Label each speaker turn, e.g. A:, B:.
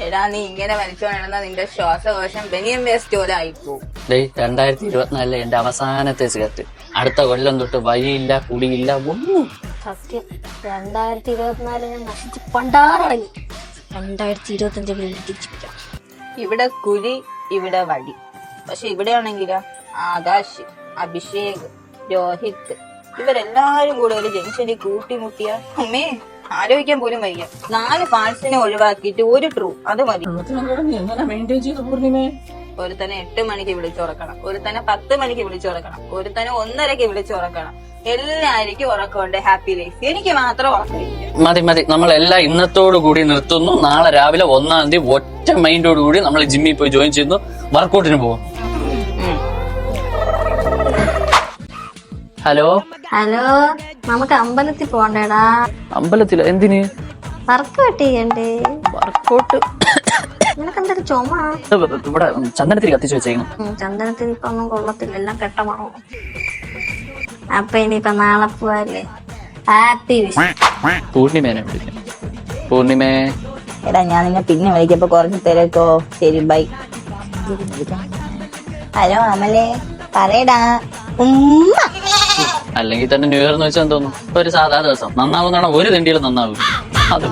A: എടാ നീ ഇങ്ങനെ വലിച്ചോണ്ടിരുന്ന നിന്റെ ശ്വാസകോശം ബനിയം വേസ്റ്റ് പോലെ ആയിപ്പോവും.
B: 2024 എന്റെ അവസാനത്തെ സിഗരറ്റ്. അടുത്ത കൊല്ലം തൊട്ട് വഴിയില്ല കുടിയില്ല ഒന്നും.
C: സത്യം 2024 ഞാൻ നശിച്ച് പണ്ടാറടങ്ങി. 2025 തിരിച്ചിരിക്കാം.
A: ഇവിടെ കുരി, ഇവിടെ വടി. പക്ഷെ ഇവിടെയാണെങ്കിലോ ആകാശ്, അഭിഷേക്, രോഹിത് ഇവരെല്ലാരും കൂടെ ഒരു ജംഗ്ഷനിൽ കൂട്ടിമുട്ടിയ അമ്മേ ആലോചിക്കാൻ പോലും വയ്യ. 4 പാർട്സിനെ ഒഴിവാക്കിയിട്ട് ഒരു ട്രൂ അത് മതി. ഒരുത്തനെ 8 മണിക്ക് വിളിച്ചുറക്കണം, ഒരുത്തനെ 10 മണിക്ക് വിളിച്ചുറക്കണം, ഒരുത്തനെ 1:30 വിളിച്ചുറക്കണം. എല്ലാവർക്കും ഉറക്കമുണ്ട്, ഹാപ്പി ലൈഫ്. എനിക്ക് മാത്രം ഉറക്കമില്ല.
B: മതി നമ്മളെല്ലാം ഇന്നത്തോടു കൂടി നിർത്തുന്നു. നാളെ രാവിലെ 1-ാം തീയതി ഒറ്റ മൈൻഡോട് കൂടി നമ്മൾ ജിമ്മിൽ പോയി ജോയിൻ ചെയ്യുന്നു, വർക്കൗട്ടിന് പോകും. ഹലോ
C: നമുക്ക് അമ്പലത്തിൽ പോണ്ടേടാ.
B: അമ്പലത്തില എന്തിന്?
C: വർക്കൗട്ട് ചെയ്യണ്ടേ?
B: വർക്കൗട്ട്
C: നിനക്കെന്തൊരു ചുമ?
B: ഇവിടെ ചന്ദനത്തിൽ കത്തിച്ചു വെച്ചേക്കുന്നു.
C: ചന്ദനത്തിൽ ഇപ്പൊ ഒന്നും കൊള്ളത്തില്ല, എല്ലാം കെട്ടമാണോ. അപ്പൊ ഇനിയിപ്പൊ നാളെ പോവാല്ലേ. ഹാപ്പി
B: പൂർണിമേനെ വിളിക്കാം. പൂർണിമേ
A: എടാ ഞാൻ നിന്നെ പിന്നെ വിളിക്കപ്പോ കുറച്ച് തിരക്കോ. ശരി ബൈ. ഹലോ അമലേ പറയടാ.
B: അല്ലെങ്കിൽ തന്നെ ന്യൂ ഇയർ എന്ന് വെച്ചാൽ തോന്നുന്നു ഒരു സാധാരണ ദിവസം നന്നാവുന്നതാണ്. ഒരു തിണ്ടിയിൽ നന്നാവും. അത്